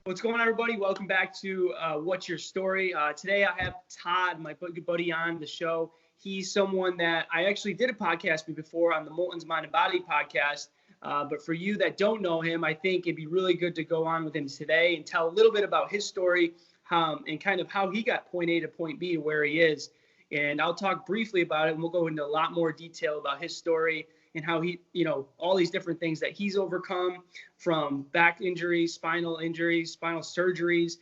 What's going on, everybody? Welcome back to What's Your Story? Today I have Todd, my good buddy, on the show. He's someone that I actually did a podcast with before on the Molten's Mind and Body podcast. But for you that don't know him, I think it'd be really good to go on with him today and tell a little bit about his story and kind of how he got point A to point B to where he is. And I'll talk briefly about it, and we'll go into a lot more detail about his story and how he, all these different things that he's overcome, from back injuries, spinal surgeries,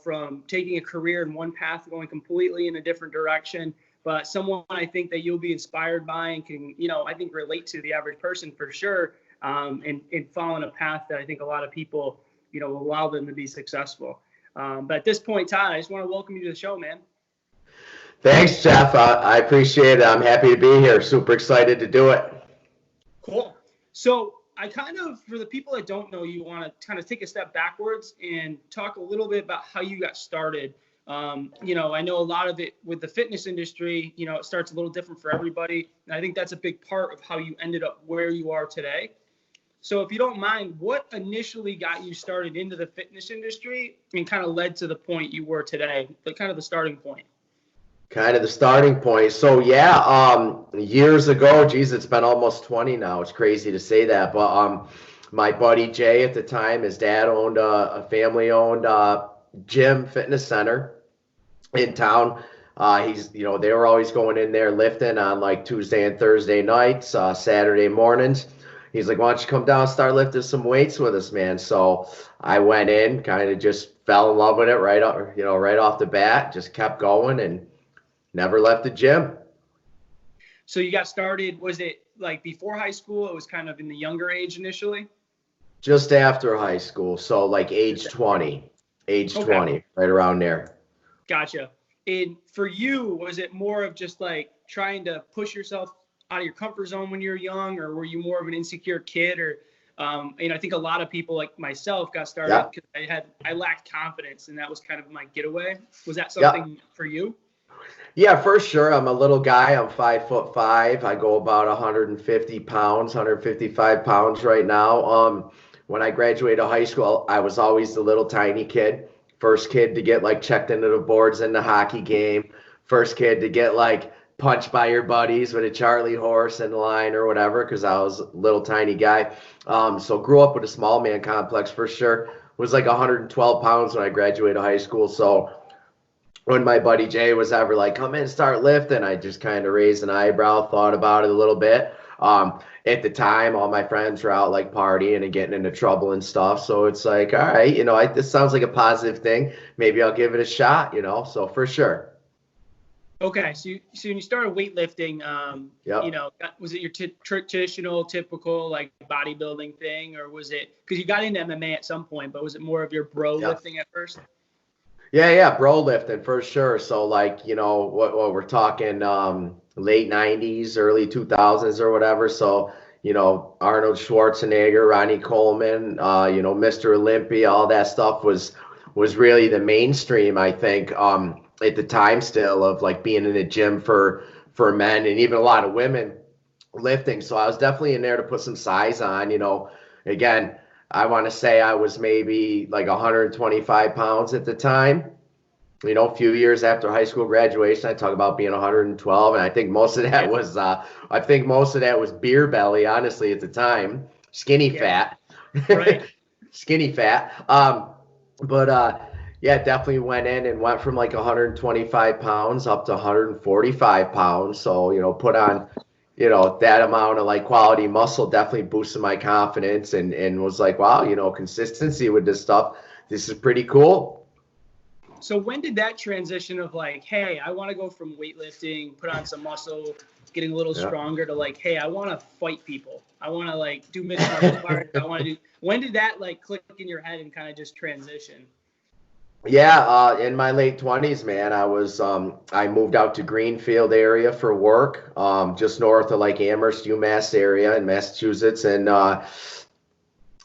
from taking a career in one path, going completely in a different direction. But someone I think that you'll be inspired by and can, I think relate to the average person for sure, and following a path that I think a lot of people, will allow them to be successful. But at this point, Todd, I just want to welcome you to the show, man. Thanks, Jeff. I appreciate it. I'm happy to be here. Super excited to do it. Cool. So I for the people that don't know you, want to kind of take a step backwards and talk a little bit about how you got started. I know a lot of it with the fitness industry, it starts a little different for everybody. And I think that's a big part of how you ended up where you are today. So if you don't mind, what initially got you started into the fitness industry and kind of led to the point you were today, but kind of the starting point? Kind of the starting point. So years ago, geez, it's been almost 20 now. It's crazy to say that, but my buddy Jay at the time, his dad owned a family-owned gym fitness center in town. They were always going in there lifting on like Tuesday and Thursday nights, Saturday mornings. He's like, why don't you come down and start lifting some weights with us, man? So I went in, kind of just fell in love with it right off the bat, just kept going and never left the gym. So you got started, was it like before high school? It was kind of in the younger age initially? Just after high school. So like age 20, right around there. Gotcha. And for you, was it more of just like trying to push yourself out of your comfort zone when you were young, or were you more of an insecure kid? Or, I think a lot of people like myself got started because I lacked confidence, and that was kind of my getaway. Was that something for you? Yeah, for sure. I'm a little guy. I'm 5'5". I go about 150 pounds, 155 pounds right now. When I graduated high school, I was always the little tiny kid. First kid to get like checked into the boards in the hockey game. First kid to get like punched by your buddies with a Charlie horse in the line or whatever, because I was a little tiny guy. So grew up with a small man complex for sure. Was like 112 pounds when I graduated high school. So when my buddy Jay was ever like, come in and start lifting, I just kind of raised an eyebrow, thought about it a little bit. At the time, all my friends were out like partying and getting into trouble and stuff. So it's like, all right, this sounds like a positive thing. Maybe I'll give it a shot, so for sure. Okay. So when you started weightlifting, was it your traditional, typical like bodybuilding thing, or was it, because you got into MMA at some point, but was it more of your bro lifting at first? Yeah, bro lifting for sure. So like, what we're talking late 90s, early 2000s or whatever. So, Arnold Schwarzenegger, Ronnie Coleman, Mr. Olympia, all that stuff was really the mainstream, I think, at the time still, of like being in a gym for men and even a lot of women lifting. So I was definitely in there to put some size on, again. I want to say I was maybe like 125 pounds at the time. A few years after high school graduation, I talk about being 112, and I think most of that was beer belly, honestly, at the time. Skinny fat. Right. Skinny fat. Definitely went in and went from like 125 pounds up to 145 pounds. So, put on that amount of like quality muscle, definitely boosted my confidence and was like, wow, consistency with this stuff, this is pretty cool. So when did that transition of like, hey, I want to go from weightlifting, put on some muscle, getting a little stronger, to like, hey, I want to fight people, I want to like do mixed martial arts, when did that like click in your head and kind of just transition? Yeah, in my late 20s, man, I moved out to Greenfield area for work, just north of like Amherst, UMass area in Massachusetts. And I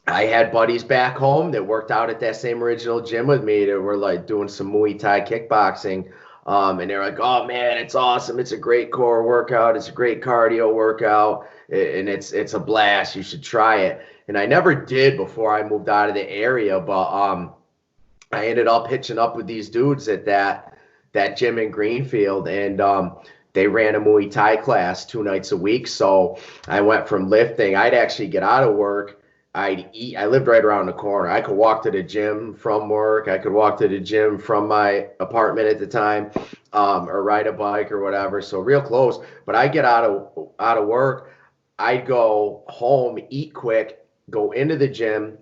had buddies back home that worked out at that same original gym with me that were like doing some Muay Thai kickboxing. And they're like, oh man, it's awesome. It's a great core workout. It's a great cardio workout. And it's a blast. You should try it. and I never did before I moved out of the area, but I ended up hitching up with these dudes at that gym in Greenfield, and they ran a Muay Thai class 2 nights a week. So I went from lifting. I'd actually get out of work. I'd eat. I lived right around the corner. I could walk to the gym from work. I could walk to the gym from my apartment at the time, or ride a bike or whatever. So real close. But I get out of work. I'd go home, eat quick, go into the gym.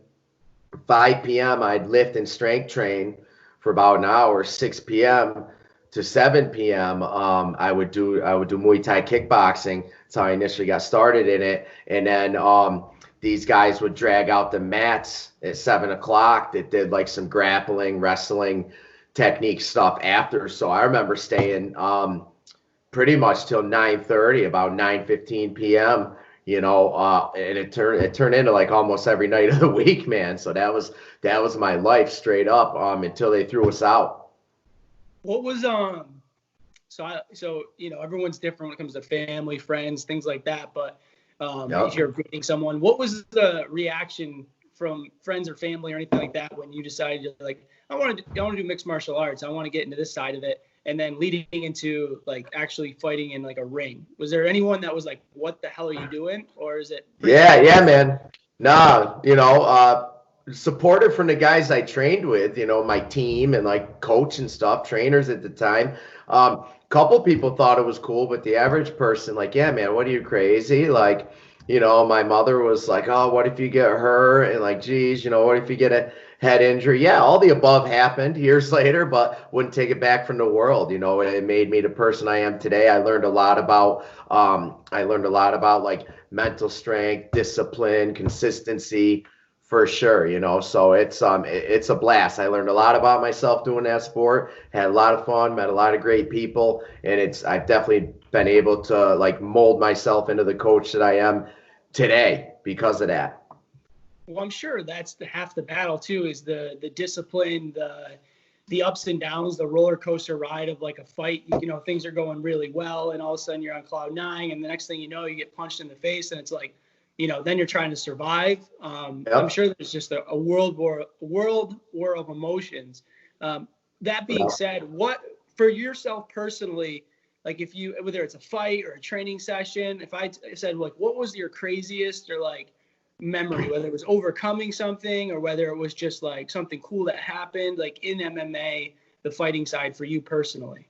5 p.m. I'd lift and strength train for about an hour. 6 p.m. to 7 p.m. I would do Muay Thai kickboxing. That's how I initially got started in it. And then these guys would drag out the mats at 7 o'clock that did like some grappling, wrestling technique stuff after. So I remember staying pretty much till 9:30, about 9:15 p.m. And it turned into like almost every night of the week, man. So that was my life straight up until they threw us out. What was so everyone's different when it comes to family, friends, things like that. But if you're meeting someone, what was the reaction from friends or family or anything like that when you decided like I want to do mixed martial arts, I want to get into this side of it, and then leading into like actually fighting in like a ring? Was there anyone that was like, "What the hell are you doing?" Or is it? Yeah, man. Nah, supportive from the guys I trained with, my team and like coach and stuff, trainers at the time. Couple people thought it was cool, but the average person, like, yeah, man, what are you, crazy? Like, my mother was like, oh, what if you get hurt? And like, geez, what if you get a head injury? Yeah, all the above happened years later, but wouldn't take it back from the world. It made me the person I am today. I learned a lot about like mental strength, discipline, consistency, for sure. So it's a blast. I learned a lot about myself doing that sport, had a lot of fun, met a lot of great people, and I've definitely been able to like mold myself into the coach that I am today because of that. Well, I'm sure that's half the battle too, is the discipline, the ups and downs, the roller coaster ride of like a fight. Things are going really well, and all of a sudden you're on cloud nine, and the next thing you know, you get punched in the face, and it's like, then you're trying to survive. Yep. I'm sure there's just a world war of emotions. That being said, what for yourself personally, like whether it's a fight or a training session, if I said like, what was your craziest or like memory, whether it was overcoming something or whether it was just like something cool that happened like in MMA, the fighting side for you personally?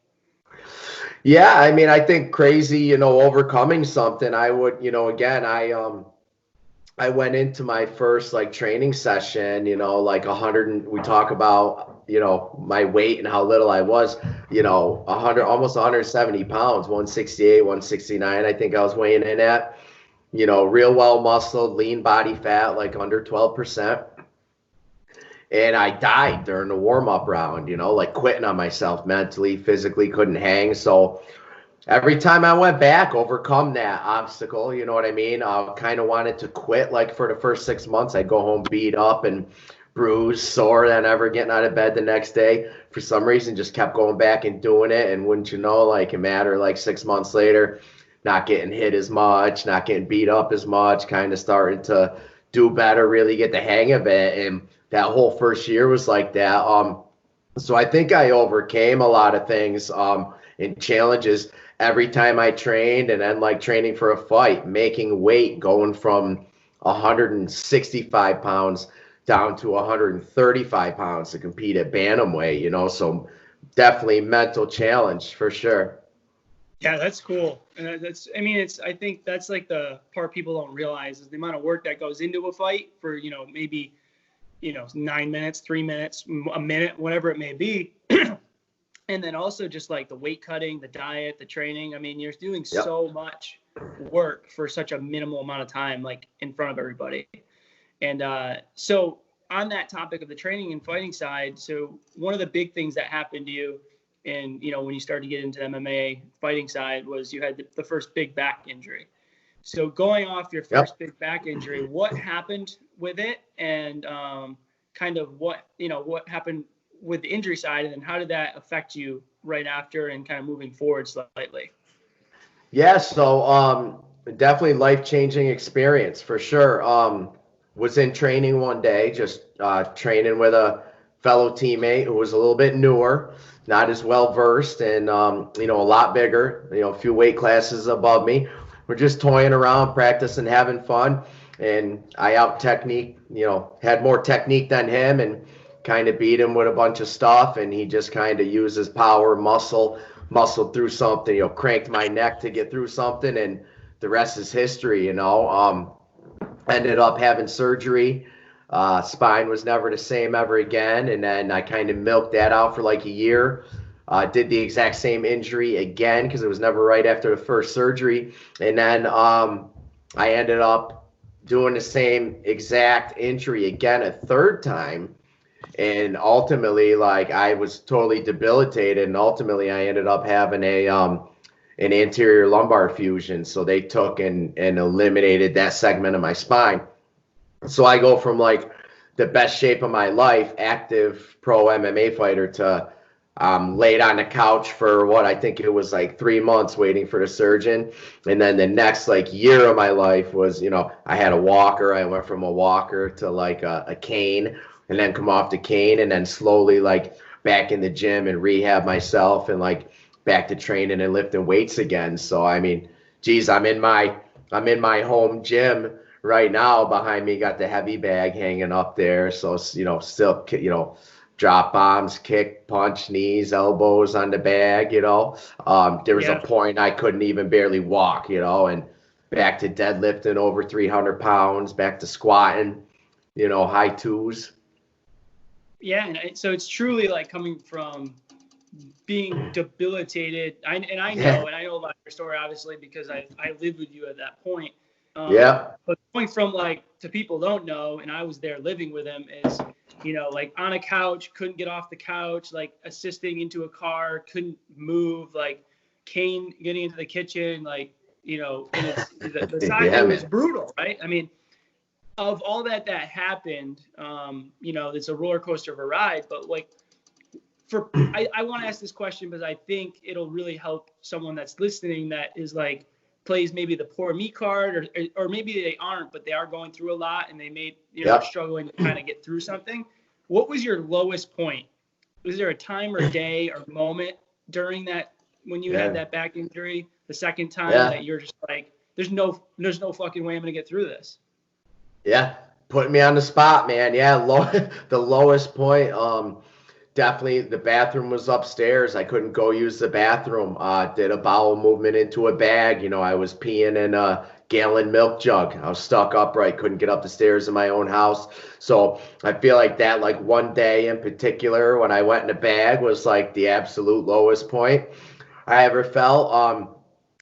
Yeah, I mean, I think crazy, overcoming something. I would, again, I went into my first like training session, like 100, we talk about, my weight and how little I was, 100, almost 170 pounds, 168, 169, I think I was weighing in at, real well muscled, lean body fat, like under 12%. And I died during the warm-up round, like quitting on myself mentally, physically, couldn't hang. So every time I went back, overcome that obstacle, you know what I mean? I kind of wanted to quit. Like for the first 6 months, I'd go home beat up and bruised, sore, then never getting out of bed the next day. For some reason, just kept going back and doing it. And wouldn't you know, like a matter like 6 months later, not getting hit as much, not getting beat up as much, kind of starting to do better, really get the hang of it. And that whole first year was like that. So I think I overcame a lot of things and challenges every time I trained, and then like training for a fight, making weight, going from 165 pounds down to 135 pounds to compete at bantamweight, so definitely mental challenge for sure. Yeah, that's cool. And I think that's like the part people don't realize is the amount of work that goes into a fight for, maybe, 9 minutes, 3 minutes, a minute, whatever it may be. And then also just like the weight cutting, the diet, the training. I mean, you're doing so much work for such a minimal amount of time, like in front of everybody. And so on that topic of the training and fighting side, so one of the big things that happened to you and, when you started to get into MMA fighting side was you had the first big back injury. So going off your first big back injury, what happened with it, and kind of what happened with the injury side, and then how did that affect you right after and kind of moving forward slightly? Yeah, so definitely life-changing experience for sure. was in training one day, just training with a fellow teammate who was a little bit newer, not as well versed, and a lot bigger, a few weight classes above me. We're just toying around, practicing, having fun, and I out technique, had more technique than him, and kind of beat him with a bunch of stuff, and he just kind of used his power, muscled through something, cranked my neck to get through something, and the rest is history. Ended up having surgery. Spine was never the same ever again. And then I kind of milked that out for like a year. Did the exact same injury again because it was never right after the first surgery. And then I ended up doing the same exact injury again a third time. And ultimately, like, I was totally debilitated. And ultimately, I ended up having an anterior lumbar fusion. So they took and eliminated that segment of my spine. So I go from like the best shape of my life, active pro MMA fighter, to laid on the couch for what I think it was like 3 months waiting for the surgeon. And then the next like year of my life was, I had a walker. I went from a walker to like a cane, and then come off the cane, and then slowly like back in the gym and rehab myself, and like back to training and lifting weights again. So I mean, geez, I'm in my home gym right now. Behind me got the heavy bag hanging up there. So still drop bombs, kick, punch, knees, elbows on the bag. There was a point I couldn't even barely walk. And back to deadlifting over 300 pounds, back to squatting, high twos. Yeah, and so it's truly like coming from being debilitated. I know a lot of your story, obviously, because I lived with you at that point. But going from like, to people don't know, and I was there living with him, is, like on a couch, couldn't get off the couch, like assisting into a car, couldn't move, like cane getting into the kitchen, like, and it's the side was brutal, right? I mean, of all that happened, it's a roller coaster of a ride, but like, I want to ask this question because I think it'll really help someone that's listening that is like, plays maybe the poor me card, or maybe they aren't, but they are going through a lot and they may, struggling to kind of get through something. What was your lowest point? Was there a time or day or moment during that, when you had that back injury, the second time, that you're just like, there's no fucking way I'm going to get through this? Yeah. Putting me on the spot, man. Yeah. The lowest point, definitely the bathroom was upstairs. I couldn't go use the bathroom. Did a bowel movement into a bag. I was peeing in a gallon milk jug. I was stuck upright, couldn't get up the stairs in my own house. So I feel like that, like one day in particular when I went in a bag, was like the absolute lowest point I ever felt.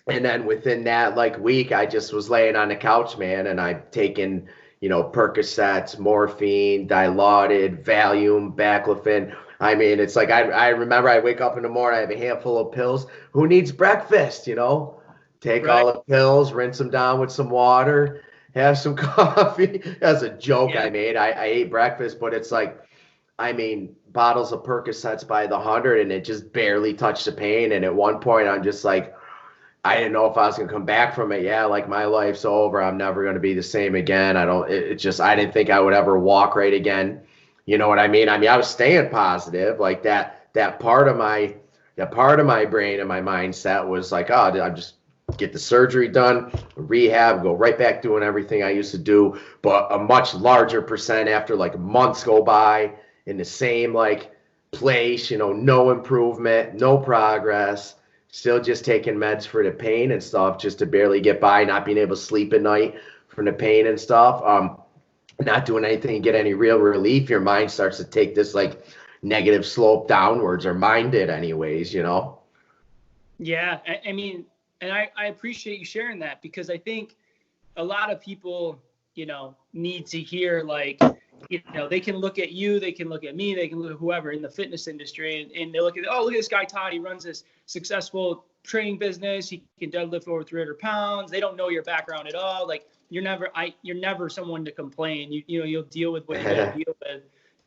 And then within that like week, I just was laying on the couch, man, and I'd taken, Percocets, morphine, Dilaudid, Valium, Baclofen. I mean, it's like, I remember I wake up in the morning, I have a handful of pills. Who needs breakfast, Take all the pills, rinse them down with some water, have some coffee. That's a joke I made. I ate breakfast, but it's like, I mean, bottles of Percocets by the 100, and it just barely touched the pain. And at one point, I'm just like, I didn't know if I was going to come back from it. Yeah, like my life's over. I'm never going to be the same again. I didn't think I would ever walk right again. You know what I mean? I was staying positive. Like that part of my brain and my mindset was like, oh, I'm just get the surgery done, rehab, go right back doing everything I used to do. But a much larger percent after like months go by in the same like place, no improvement, no progress. Still just taking meds for the pain and stuff just to barely get by, not being able to sleep at night from the pain and stuff. Not doing anything to get any real relief. Your mind starts to take this like negative slope downwards, or mine did anyways, Yeah, I mean, and I appreciate you sharing that, because I think a lot of people, need to hear, like, they can look at you, they can look at me, they can look at whoever in the fitness industry, and they look at, oh, look at this guy, Todd, he runs this successful training business, he can deadlift over 300 pounds. They don't know your background at all. Like, you're never someone to complain. You'll deal with what you gotta deal with.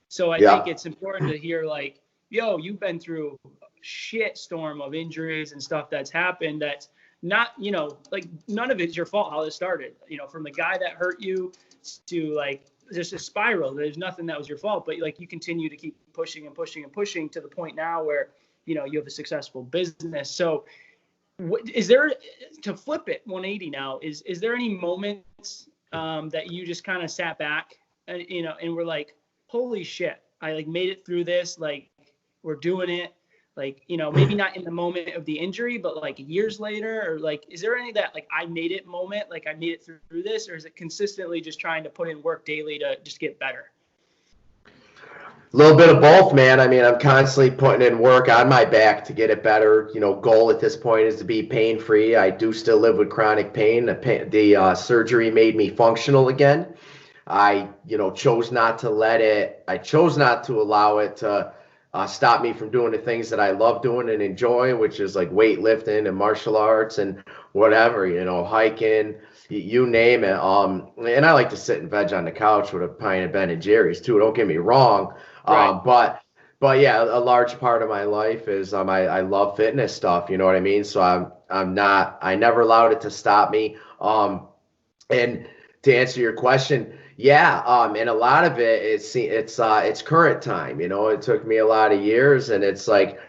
So I think it's important to hear, like, yo, you've been through a shit storm of injuries and stuff that's happened that's not, like, none of it's your fault how it started, from the guy that hurt you to, like, just a spiral. There's nothing that was your fault, but like you continue to keep pushing and pushing and pushing to the point now where, you know, you have a successful business. So is there, to flip it 180 now, is there any moments that you just kind of sat back and, you know, and were like, holy shit, I like made it through this, like we're doing it, like, you know, maybe not in the moment of the injury, but like years later, or like, is there any that like I made it moment, like I made it through this, or is it consistently just trying to put in work daily to just get better? A little bit of both, man. I mean, I'm constantly putting in work on my back to get it better. You know, goal at this point is to be pain-free. I do still live with chronic pain. The surgery made me functional again. I, you know, chose not to allow it to stop me from doing the things that I love doing and enjoy, which is like weightlifting and martial arts and whatever, you know, hiking, you name it. And I like to sit and veg on the couch with a pint of Ben and Jerry's too. Don't get me wrong. Right. But yeah, a large part of my life is I love fitness stuff. You know what I mean? So I never allowed it to stop me. And to answer your question, yeah, and a lot of it it's current time. You know, it took me a lot of years, and it's like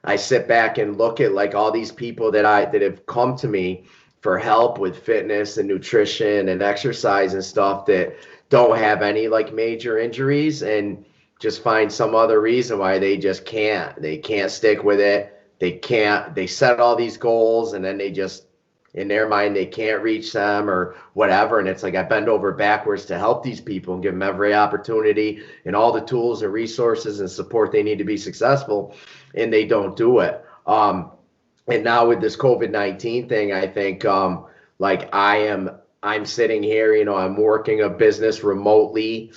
I sit back and look at like all these people that have come to me for help with fitness and nutrition and exercise and stuff that don't have any like major injuries and just find some other reason why they just can't. They can't stick with it. They set all these goals and then they just, in their mind, they can't reach them or whatever. And it's like I bend over backwards to help these people and give them every opportunity and all the tools and resources and support they need to be successful, and they don't do it. And now with this COVID-19 thing, I think like I'm sitting here, you know, I'm working a business remotely.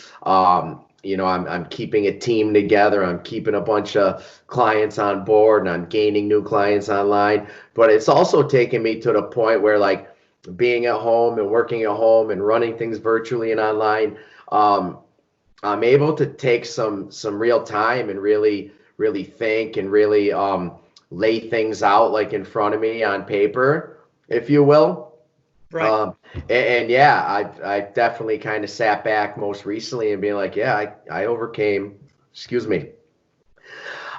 You know, I'm keeping a team together. I'm keeping a bunch of clients on board, and I'm gaining new clients online. But it's also taken me to the point where, like, being at home and working at home and running things virtually and online, I'm able to take some real time and really think and really lay things out like in front of me on paper, if you will. Right. And yeah, I definitely kind of sat back most recently and being like, yeah, I overcame, you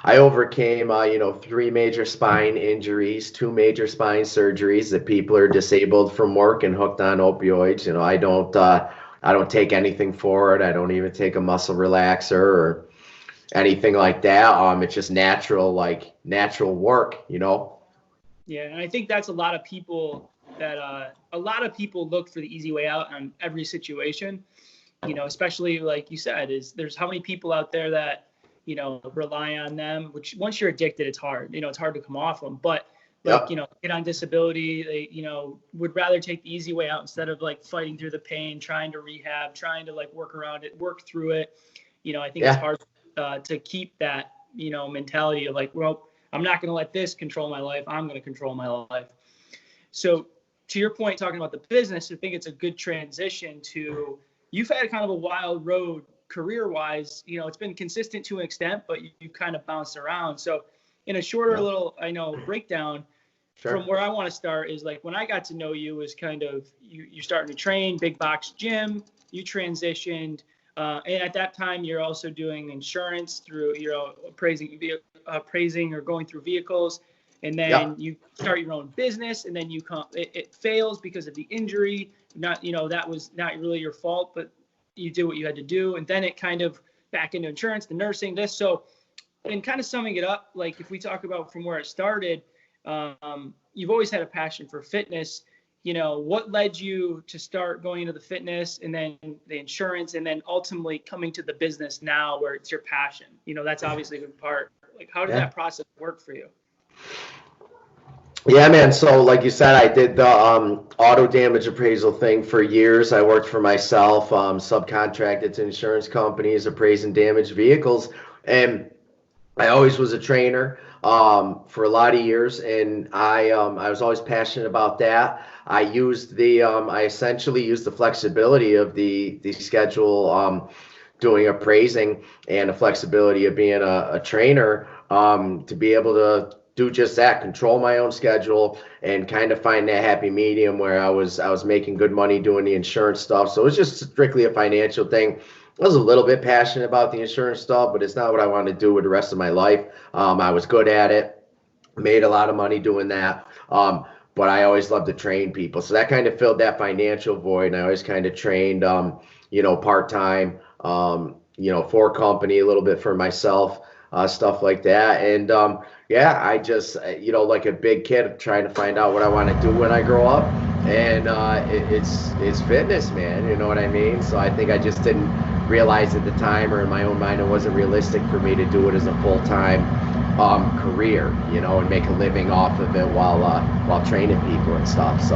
know, 3 major spine injuries, 2 major spine surgeries, that people are disabled from work and hooked on opioids. You know, I don't take anything for it. I don't even take a muscle relaxer or anything like that. It's just natural work, you know? Yeah. And I think that's a lot of people look for the easy way out on every situation, you know, especially like you said, there's how many people out there that, you know, rely on them, which once you're addicted, it's hard, you know, it's hard to come off them, but like, you know, get on disability, they, you know, would rather take the easy way out instead of like fighting through the pain, trying to rehab, trying to like work around it, work through it. You know, I think it's hard to keep that, you know, mentality of like, well, I'm not going to let this control my life. I'm going to control my life. So to your point, talking about the business, I think it's a good transition to, you've had kind of a wild road career-wise. You know, it's been consistent to an extent, but you kind of bounced around. So in a shorter little, breakdown, from where I want to start is like when I got to know you is kind of, you're starting to train, big box gym, you transitioned. And at that time, you're also doing insurance through, you know, appraising or going through vehicles. And then you start your own business, and then it fails because of the injury. Not, you know, that was not really your fault, but you did what you had to do. And then it kind of back into insurance, the nursing, this. So, and kind of summing it up, like if we talk about from where it started, you've always had a passion for fitness. You know, what led you to start going into the fitness and then the insurance and then ultimately coming to the business now where it's your passion? You know, that's obviously a good part. Like, how did that process work for you? Yeah, man. So like you said, I did the auto damage appraisal thing for years. I worked for myself, subcontracted to insurance companies, appraising damaged vehicles. And I always was a trainer for a lot of years. And I was always passionate about that. I essentially used the flexibility of the schedule, doing appraising, and the flexibility of being a trainer to be able to do just that, control my own schedule and kind of find that happy medium where I was making good money doing the insurance stuff. So it was just strictly a financial thing. I was a little bit passionate about the insurance stuff, but it's not what I wanted to do with the rest of my life. I was good at it, made a lot of money doing that. But I always loved to train people. So that kind of filled that financial void. And I always kind of trained, part-time, for company, a little bit for myself, stuff like that. And I just, like a big kid trying to find out what I want to do when I grow up. And it's fitness, man. You know what I mean? So I think I just didn't realize at the time, or in my own mind, it wasn't realistic for me to do it as a full-time career, and make a living off of it while training people and stuff. So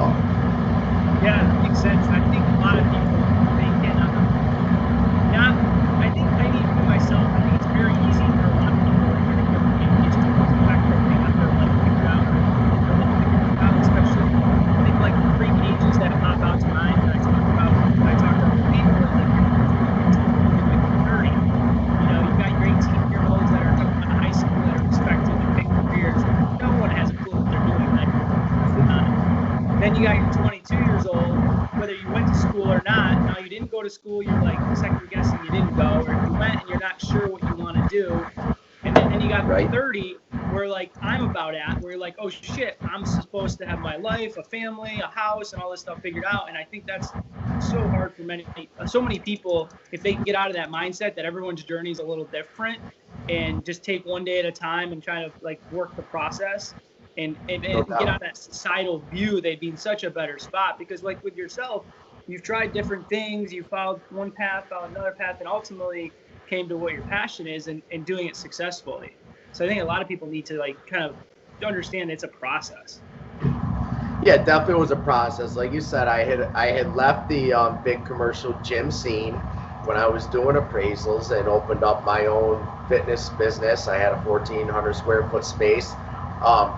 yeah, that makes sense. I think a lot of people, they can not. I think I even myself. I think it's very easy for a lot of people to kind of get used to the fact that they got their life figured out, or their life figured out. Especially, I think like the three ages that pop out to mind. And I talk about people that like 30. You've got your 18-year-olds that are coming out of high school that are expected to pick careers. No one has a clue what they're doing. Then you got your 22 years old, whether you went to school or not. Now you didn't go to school, you're like second guessing you didn't go, or if you went and you're not sure what you want to do. And then you got 30, where like I'm about at, where you're like, oh shit, I'm supposed to have my life, a family, a house, and all this stuff figured out. And I think that's so hard for so many people, if they can get out of that mindset that everyone's journey is a little different, and just take one day at a time and try to like work the process. And get out of that societal view, they'd be in such a better spot. Because like with yourself, you've tried different things, you followed one path, followed another path, and ultimately came to what your passion is and doing it successfully. So I think a lot of people need to like kind of understand it's a process. Yeah, definitely was a process. Like you said, I had left the big commercial gym scene when I was doing appraisals and opened up my own fitness business. I had a 1,400 square foot space.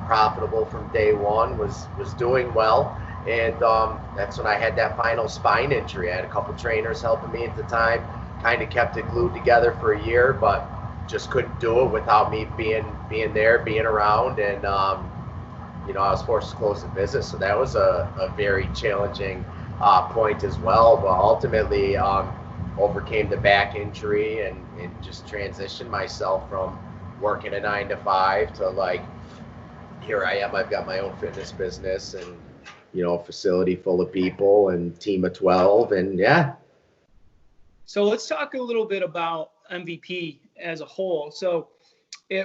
Profitable from day one, was doing well, and that's when I had that final spine injury. I had a couple trainers helping me at the time, kind of kept it glued together for a year, but just couldn't do it without me being there, being around, and I was forced to close the business. So that was a very challenging point as well, but ultimately overcame the back injury and just transitioned myself from working a 9-to-5 to like, here I am, I've got my own fitness business and, a facility full of people and team of 12, and yeah. So let's talk a little bit about MVP as a whole. So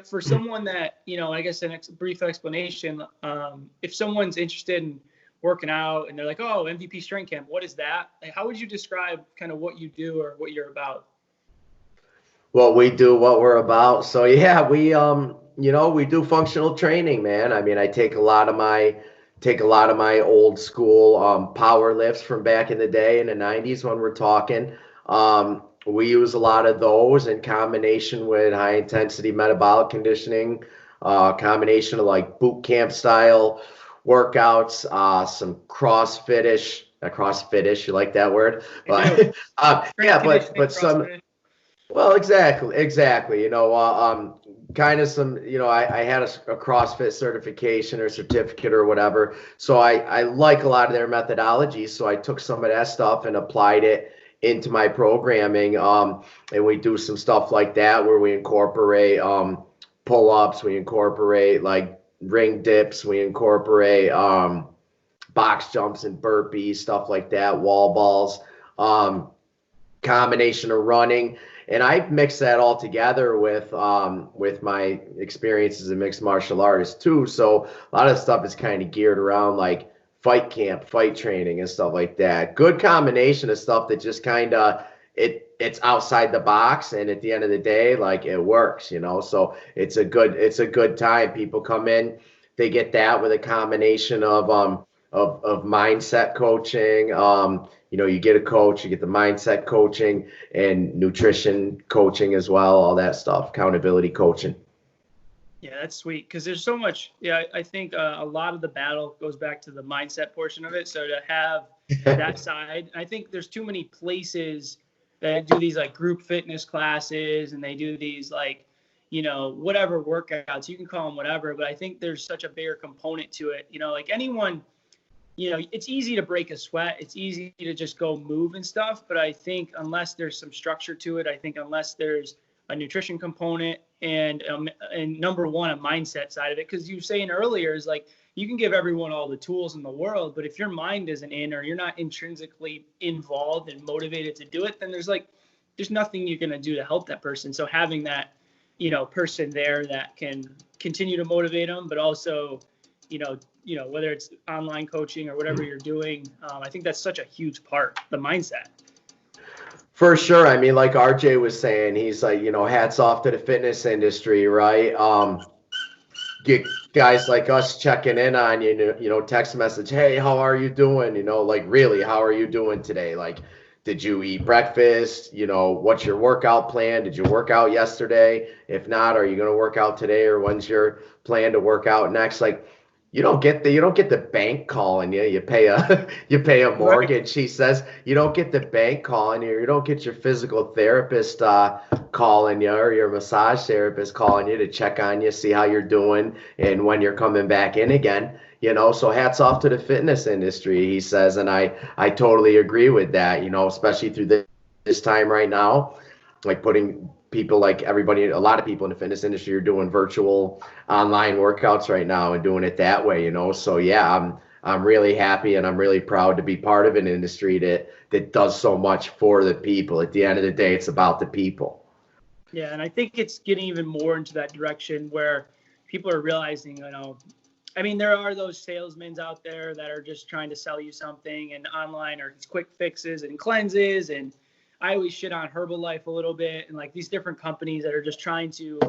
for someone that, I guess a brief explanation, if someone's interested in working out and they're like, oh, MVP Strength Camp, what is that? Like, how would you describe kind of what you do or what you're about? What we do, what we're about. So yeah, we we do functional training, man. I mean, I take a lot of my old school power lifts from back in the day in the 90s when we're talking. We use a lot of those in combination with high intensity metabolic conditioning, combination of like boot camp style workouts, some CrossFitish, you like that word? But but some. Well, exactly. Kind of some, I had a CrossFit certification or certificate or whatever. So I like a lot of their methodologies. So I took some of that stuff and applied it into my programming. And we do some stuff like that where we incorporate pull-ups, we incorporate like ring dips, we incorporate box jumps and burpees, stuff like that, wall balls, combination of running. And I mix that all together with my experience as a mixed martial artist too. So a lot of stuff is kind of geared around like fight camp, fight training and stuff like that. Good combination of stuff that just kind of it's outside the box, and at the end of the day, like it works, So it's a good time. People come in, they get that with a combination of mindset coaching. You get a coach, you get the mindset coaching and nutrition coaching as well, all that stuff, accountability coaching. Yeah, that's sweet because there's so much. Yeah, I think a lot of the battle goes back to the mindset portion of it. So to have that side, I think there's too many places that do these like group fitness classes and they do these like, whatever workouts, you can call them whatever, but I think there's such a bigger component to it. Like anyone, it's easy to break a sweat. It's easy to just go move and stuff. But I think unless there's some structure to it, I think unless there's a nutrition component and number one, a mindset side of it, because you were saying earlier is like, you can give everyone all the tools in the world, but if your mind isn't in, or you're not intrinsically involved and motivated to do it, then there's nothing you're going to do to help that person. So having that, person there that can continue to motivate them, but also, whether it's online coaching or whatever you're doing, I think that's such a huge part, the mindset. For sure. I mean, like RJ was saying, he's like, hats off to the fitness industry, right? Get guys like us checking in on you, text message, hey, how are you doing? Like, really, how are you doing today? Like, did you eat breakfast? What's your workout plan? Did you work out yesterday? If not, are you going to work out today, or when's your plan to work out next? Like, you don't get the bank calling you. You pay a mortgage. Right. She says you don't get the bank calling you. You don't get your physical therapist calling you, or your massage therapist calling you to check on you, see how you're doing, and when you're coming back in again. So hats off to the fitness industry, he says, and I totally agree with that. Especially through this time right now, like putting people, like everybody, a lot of people in the fitness industry are doing virtual online workouts right now and doing it that way, So yeah, I'm really happy, and I'm really proud to be part of an industry that does so much for the people. At the end of the day, it's about the people. Yeah, and I think it's getting even more into that direction where people are realizing, I mean, there are those salesmen out there that are just trying to sell you something, and online are quick fixes and cleanses, and I always shit on Herbalife a little bit, and like these different companies that are just trying to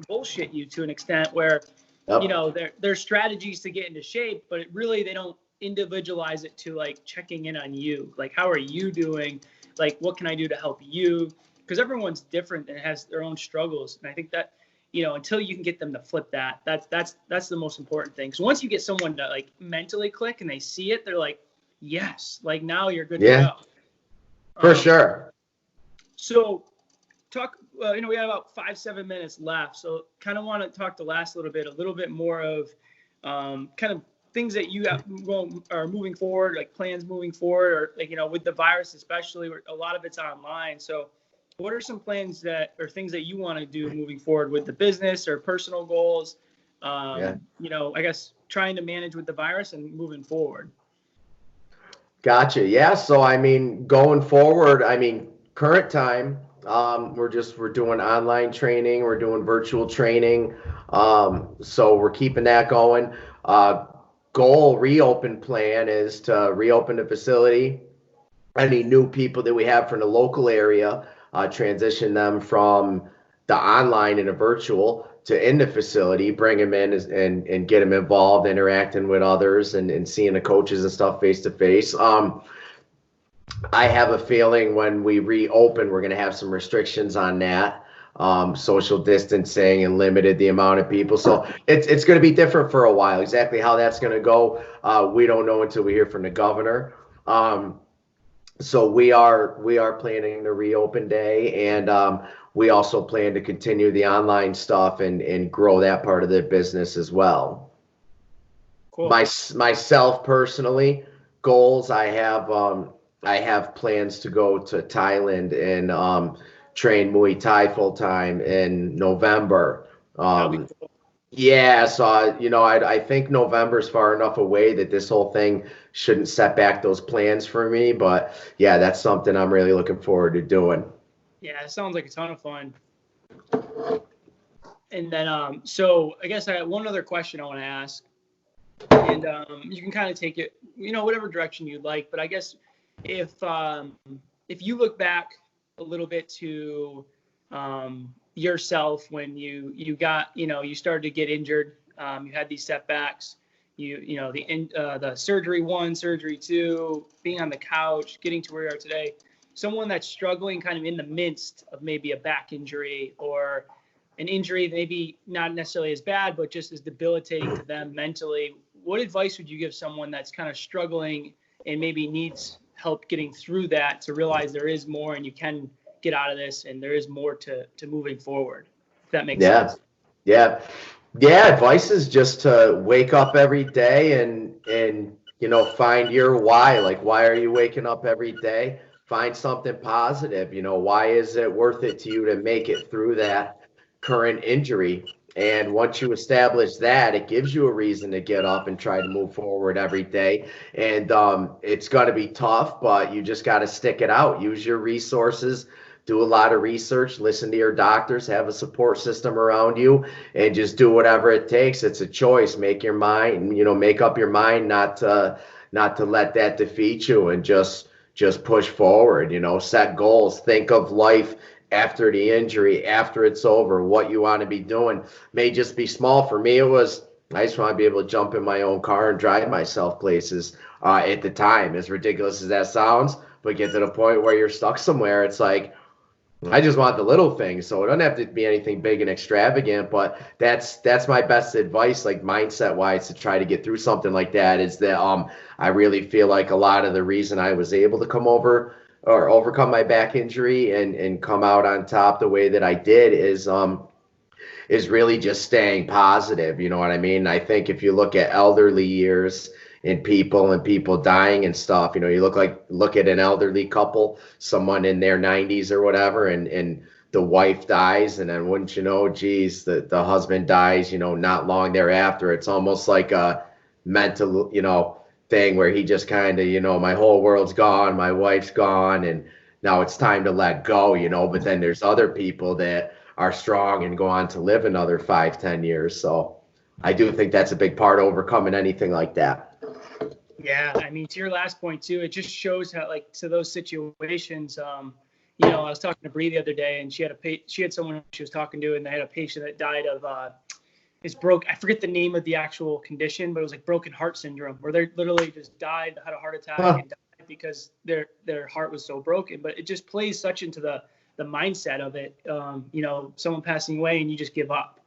bullshit you to an extent where, yep. There's strategies to get into shape, but they don't individualize it to like checking in on you. Like, how are you doing? Like, what can I do to help you? Because everyone's different and has their own struggles. And I think that, until you can get them to flip that's the most important thing. So once you get someone to like mentally click and they see it, they're like, yes, like now you're good to go. For sure. So we got about 5-7 minutes left. So kind of want to talk a little bit more of kind of things that you are moving forward, like plans moving forward, or like, with the virus, especially where a lot of it's online. So what are some plans or things that you want to do moving forward with the business or personal goals? I guess trying to manage with the virus and moving forward. Gotcha. Yeah. So, I mean, going forward, current time, we're doing online training. We're doing virtual training. So we're keeping that going. Goal reopen plan is to reopen the facility. Any new people that we have from the local area, transition them from the online and the virtual to in the facility, bring them in and get them involved, interacting with others and seeing the coaches and stuff face to face. I have a feeling when we reopen, we're going to have some restrictions on that, social distancing and limited the amount of people. So it's going to be different for a while. Exactly how that's going to go, we don't know until we hear from the governor. So we are planning the reopen day, and we also plan to continue the online stuff and grow that part of the business as well. Cool. Myself personally, goals, I have plans to go to Thailand and train Muay Thai full time in November. Yeah, so I think November's far enough away that this whole thing shouldn't set back those plans for me. But yeah, that's something I'm really looking forward to doing. Yeah, it sounds like a ton of fun. And then, so I guess I got one other question I want to ask, and you can kind of take it, whatever direction you'd like. But I guess if you look back a little bit to yourself when you got, you started to get injured, you had these setbacks, the surgery 1, surgery 2, being on the couch, getting to where you are today, someone that's struggling kind of in the midst of maybe a back injury or an injury, maybe not necessarily as bad, but just as debilitating to them mentally, what advice would you give someone that's kind of struggling and maybe needs help getting through that to realize there is more and you can get out of this and there is more to moving forward? if that makes Yeah. sense. Yeah. Yeah. Advice is just to wake up every day and, find your why. Like, why are you waking up every day? Find something positive. Why is it worth it to you to make it through that current injury? And once you establish that, it gives you a reason to get up and try to move forward every day. And it's going to be tough, but you just got to stick it out. Use your resources, do a lot of research, listen to your doctors, have a support system around you, and just do whatever it takes. It's a choice. Make your mind, make up your mind not to let that defeat you, and just push forward. Set goals, think of life after the injury, after it's over, what you want to be doing. May just be small. For me, it was, I just want to be able to jump in my own car and drive myself places. At the time, as ridiculous as that sounds, but get to the point where you're stuck somewhere, it's like, I just want the little things. So it doesn't have to be anything big and extravagant, but that's my best advice, like mindset wise, to try to get through something like that, is that I really feel like a lot of the reason I was able to come over or overcome my back injury and come out on top the way that I did is really just staying positive. You know what I mean? I think if you look at elderly years and people dying and stuff, you look at an elderly couple, someone in their 90s or whatever, and the wife dies, and then wouldn't you know, geez, the husband dies, not long thereafter. It's almost like a mental, thing where he just kind of, my whole world's gone, my wife's gone, and now it's time to let go, but then there's other people that are strong and go on to live another 5-10 years. So I do think that's a big part of overcoming anything like that. Yeah, I mean, to your last point too, it just shows how, like, to those situations. I was talking to Bree the other day, and she had someone she was talking to, and they had a patient that died of I forget the name of the actual condition, but it was like broken heart syndrome, where they literally just died, had a heart attack, and died because their heart was so broken. But it just plays such into the mindset of it. Someone passing away and you just give up.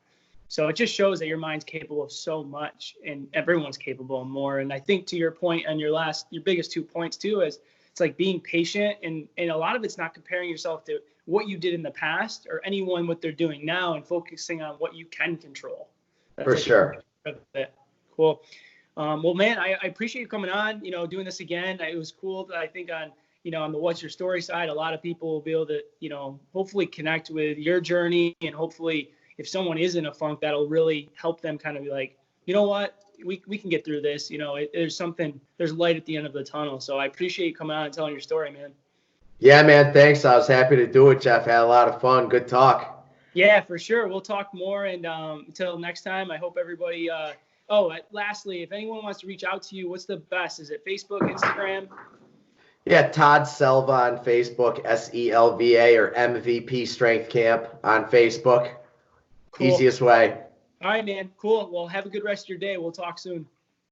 So it just shows that your mind's capable of so much, and everyone's capable of more. And I think, to your point on your biggest 2 points too, is it's like being patient, and a lot of it's not comparing yourself to what you did in the past or anyone what they're doing now, and focusing on what you can control. For sure. Cool. Well, man, I appreciate you coming on, doing this again. It was cool that I think on the What's Your Story side, a lot of people will be able to, hopefully connect with your journey, and hopefully if someone is in a funk, that'll really help them kind of be like, you know what, we can get through this. There's light at the end of the tunnel. So I appreciate you coming on and telling your story, man. Yeah, man. Thanks. I was happy to do it, Jeff. Had a lot of fun. Good talk. Yeah, for sure. We'll talk more. And until next time, I hope everybody, lastly, if anyone wants to reach out to you, what's the best? Is it Facebook, Instagram? Yeah, Todd Selva on Facebook, SELVA, or MVP Strength Camp on Facebook. Cool. Easiest way. All right, man. Cool. Well, have a good rest of your day. We'll talk soon.